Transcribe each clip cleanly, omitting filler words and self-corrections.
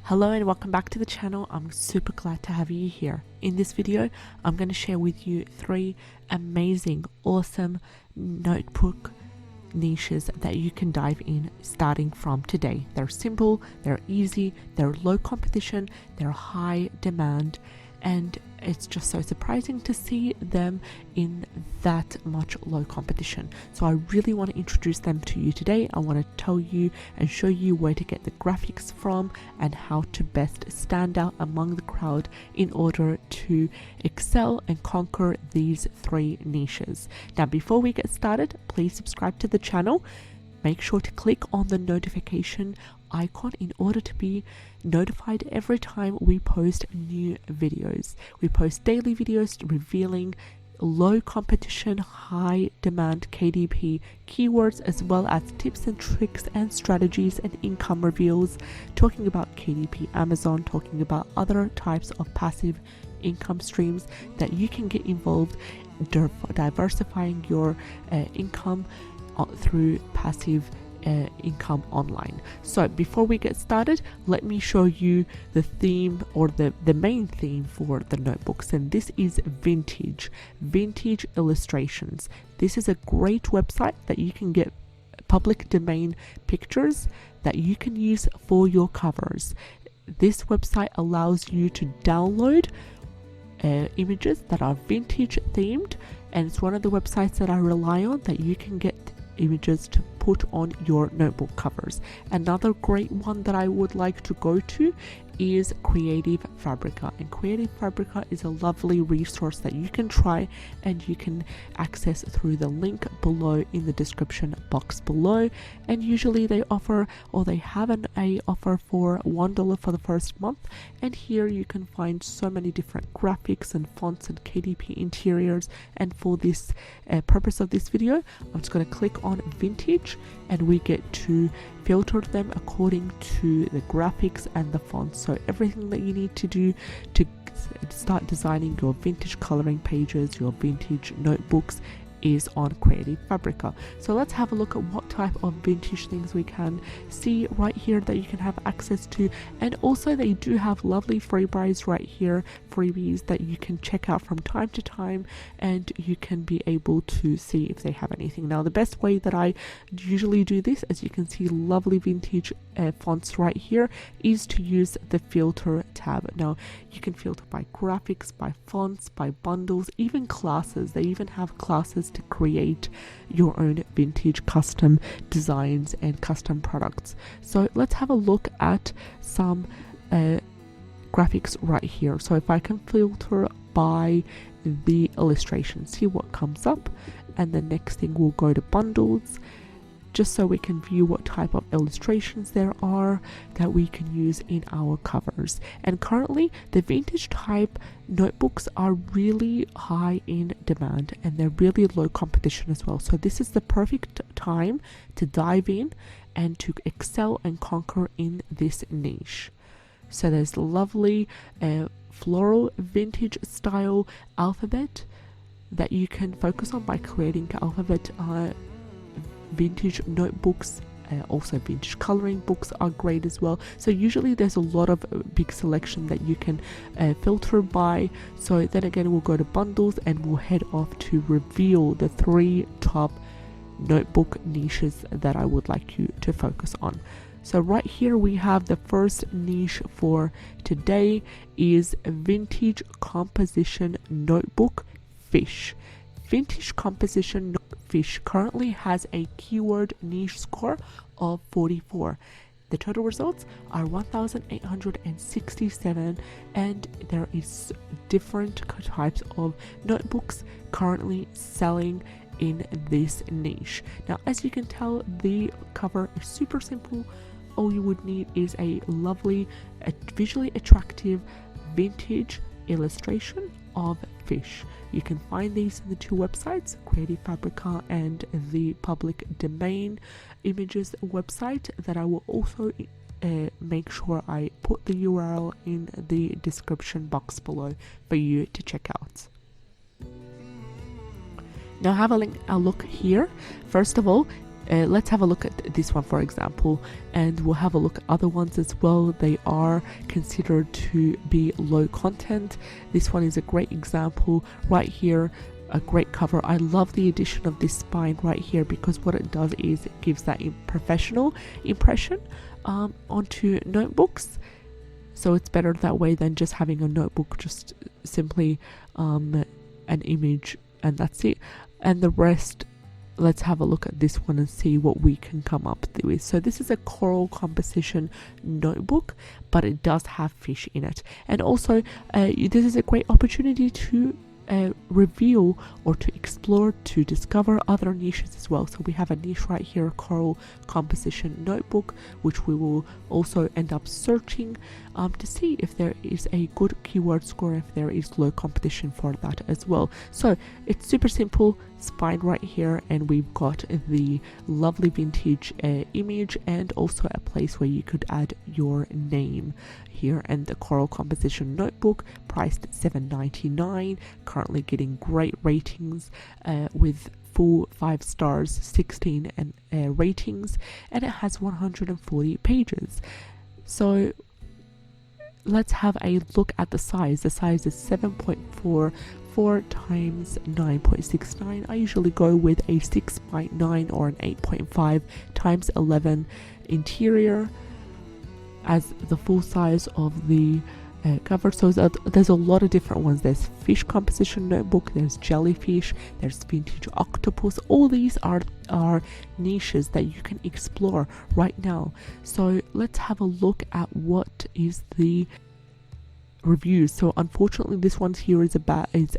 Hello and welcome back to the channel. I'm super glad to have you here. In this video, I'm going to share with you 3 amazing, awesome notebook niches that you can dive in starting from today. They're simple, they're easy, they're low competition, they're high demand, and it's just so surprising to see them in that much low competition. So I really want to introduce them to you today. I want to tell you and show you where to get the graphics from and how to best stand out among the crowd in order to excel and conquer these 3 niches. Now, before we get started, please subscribe to the channel. Make sure to click on the notification icon in order to be notified every time we post new videos. We post daily videos revealing low competition, high demand KDP keywords, as well as tips and tricks and strategies and income reveals, talking about KDP Amazon, talking about other types of passive income streams that you can get involved, diversifying your income through passive income online. So before we get started, let me show you the theme, or the main theme for the notebooks, and this is vintage illustrations. This is a great website that you can get public domain pictures that you can use for your covers. This website allows you to download images that are vintage themed, and it's one of the websites that I rely on that you can get images to put on your notebook covers. Another great one that I would like to go to is Fabrica, and Fabrica is a lovely resource that you can try and you can access through the link below in the description box below. And usually they offer, or they have a offer for $1 for the first month, and here you can find so many different graphics and fonts and KDP interiors. And for this purpose of this video, I'm just going to click on vintage, and we get to filter them according to the graphics and the fonts. So everything that you need to do to start designing your vintage coloring pages, your vintage notebooks, is on Fabrica. So let's have a look at what type of vintage things we can see right here that you can have access to. And also they do have lovely freebies right here, freebies that you can check out from time to time, and you can be able to see if they have anything. Now, the best way that I usually do this, as you can see lovely vintage fonts right here, is to use the filter tab. Now you can filter by graphics, by fonts, by bundles, even classes. They even have classes to create your own vintage custom designs and custom products. So let's have a look at some graphics right here. So if I can filter by the illustration, see what comes up, and the next thing we'll go to bundles, just so we can view what type of illustrations there are that we can use in our covers. And currently the vintage type notebooks are really high in demand, and they're really low competition as well. So this is the perfect time to dive in and to excel and conquer in this niche. So there's lovely floral vintage style alphabet that you can focus on by creating alphabet vintage notebooks. Also vintage coloring books are great as well. So usually there's a lot of big selection that you can filter by. So then again, we'll go to bundles and we'll head off to reveal the 3 top notebook niches that I would like you to focus on. So right here we have the first niche for today is vintage composition notebook fish. Vintage composition fish currently has a keyword niche score of 44. The total results are 1,867, and there is different types of notebooks currently selling in this niche. Now, as you can tell, the cover is super simple. All you would need is a lovely, visually attractive vintage illustration of fish. You can find these in the 2 websites, Fabrica and the public domain images website, that I will also make sure I put the URL in the description box below for you to check out. Now have a look here. First of all, let's have a look at this one, for example, and we'll have a look at other ones as well. They are considered to be low content. This one is a great example right here. A great cover. I love the addition of this spine right here, because what it does is it gives that professional impression onto notebooks. So it's better that way than just having a notebook, just simply an image, and that's it. And the rest, let's have a look at this one and see what we can come up with. So this is a coral composition notebook, but it does have fish in it. And also this is a great opportunity to reveal or to explore, to discover other niches as well. So we have a niche right here, coral composition notebook, which we will also end up searching to see if there is a good keyword score, if there is low competition for that as well. So it's super simple, spine right here, and we've got the lovely vintage image, and also a place where you could add your name here. And the coral composition notebook, priced at $7.99, currently getting great ratings with full 5 stars, 16 and ratings, and it has 140 pages. So let's have a look at the size. The size is 7.44 times 9.69. I usually go with a 6.9 or an 8.5 times 11 interior as the full size of the cover. So there's a lot of different ones. There's fish composition notebook, there's jellyfish, there's vintage octopus. All these are niches that you can explore right now. So let's have a look at what is the reviews. So unfortunately this one here is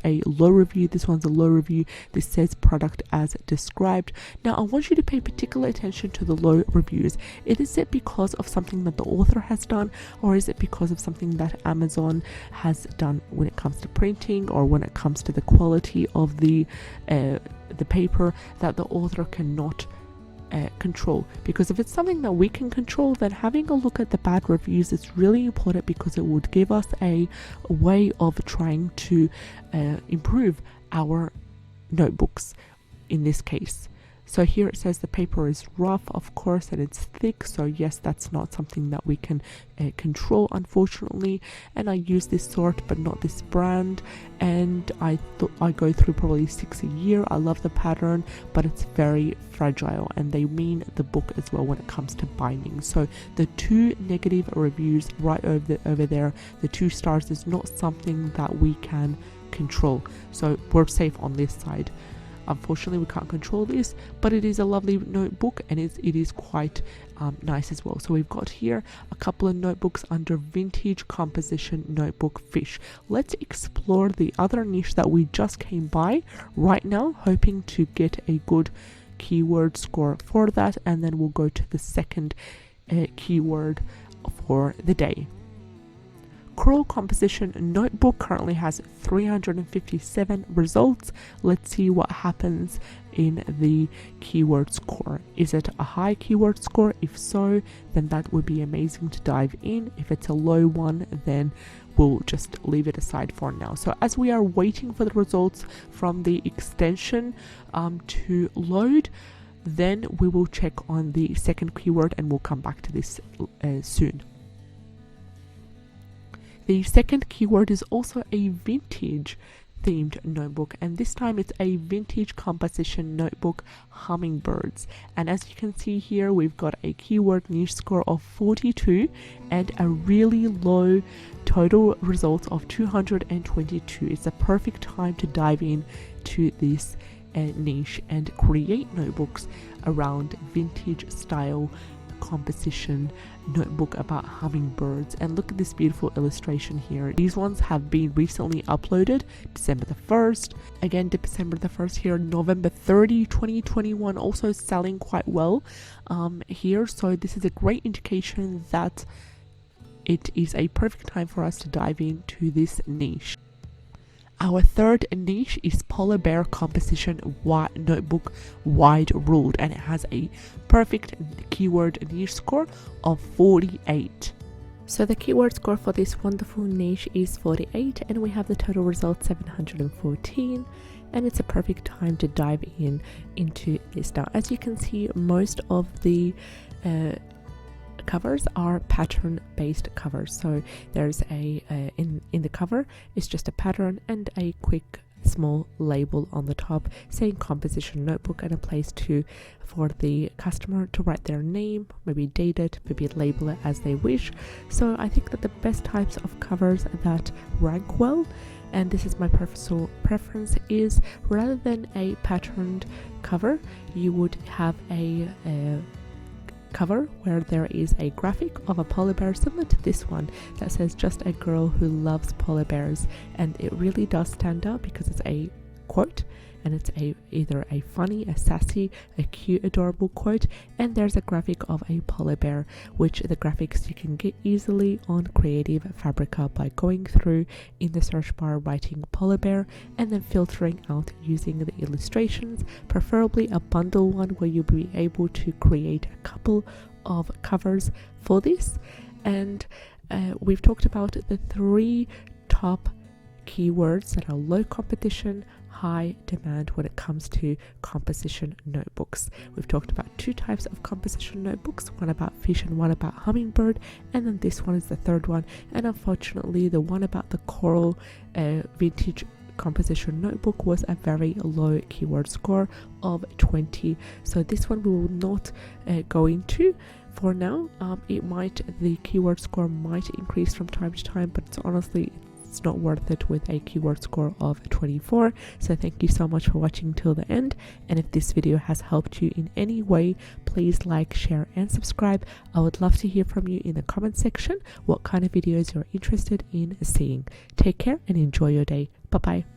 a low review. This one's a low review. This says product as described. Now I want you to pay particular attention to the low reviews. Is it because of something that the author has done, or is it because of something that Amazon has done when it comes to printing, or when it comes to the quality of the paper that the author cannot control? Because if it's something that we can control, then having a look at the bad reviews is really important, because it would give us a way of trying to improve our notebooks in this case. So here it says the paper is rough, of course, and it's thick. So yes, that's not something that we can control, unfortunately. And I use this sort, but not this brand. And I go through probably 6 a year. I love the pattern, but it's very fragile, and they mean the book as well when it comes to binding. So the 2 negative reviews right over there, the 2 stars, is not something that we can control. So we're safe on this side. Unfortunately, we can't control this, but it is a lovely notebook, and it is quite nice as well. So we've got here a couple of notebooks under vintage composition notebook fish. Let's explore the other niche that we just came by right now, hoping to get a good keyword score for that, and then we'll go to the second keyword for the day. Coral composition notebook currently has 357 results. Let's see what happens in the keyword score. Is it a high keyword score? If so, then that would be amazing to dive in. If it's a low one, then we'll just leave it aside for now. So as we are waiting for the results from the extension to load, then we will check on the second keyword, and we'll come back to this soon. The second keyword is also a vintage themed notebook, and this time it's a vintage composition notebook, hummingbirds. And as you can see here, we've got a keyword niche score of 42 and a really low total result of 222. It's a perfect time to dive in to this niche and create notebooks around vintage style composition notebook about hummingbirds. And look at this beautiful illustration here. These ones have been recently uploaded December the 1st, again December the 1st here, November 30, 2021, also selling quite well here. So this is a great indication that it is a perfect time for us to dive into this niche. Our third niche is Polar Bear Composition Notebook Wide Ruled, and it has a perfect keyword niche score of 48. So the keyword score for this wonderful niche is 48, and we have the total result 714, and it's a perfect time to dive into this. Now, as you can see, most of the covers are pattern based covers. So there's a in the cover, it's just a pattern and a quick small label on the top saying composition notebook, and a place for the customer to write their name, maybe date it, maybe label it as they wish. So I think that the best types of covers that rank well, and this is my personal preference, is rather than a patterned cover, you would have a cover where there is a graphic of a polar bear similar to this one that says "just a girl who loves polar bears," and it really does stand out because it's a quote, and it's either a funny, a sassy, a cute, adorable quote, and there's a graphic of a polar bear, which the graphics you can get easily on Creative Fabrica by going through in the search bar, writing polar bear, and then filtering out using the illustrations, preferably a bundle one where you'll be able to create a couple of covers for this. And we've talked about the 3 top keywords that are low competition, high demand when it comes to composition notebooks. We've talked about 2 types of composition notebooks, one about fish and one about hummingbird, and then this one is the 3rd one, and unfortunately the one about the coral vintage composition notebook was a very low keyword score of 20, so this one we will not go into for now. The keyword score might increase from time to time, but it's not worth it with a keyword score of 24. So thank you so much for watching till the end, and if this video has helped you in any way, please like, share and subscribe. I would love to hear from you in the comment section what kind of videos you're interested in seeing. Take care and enjoy your day. Bye bye.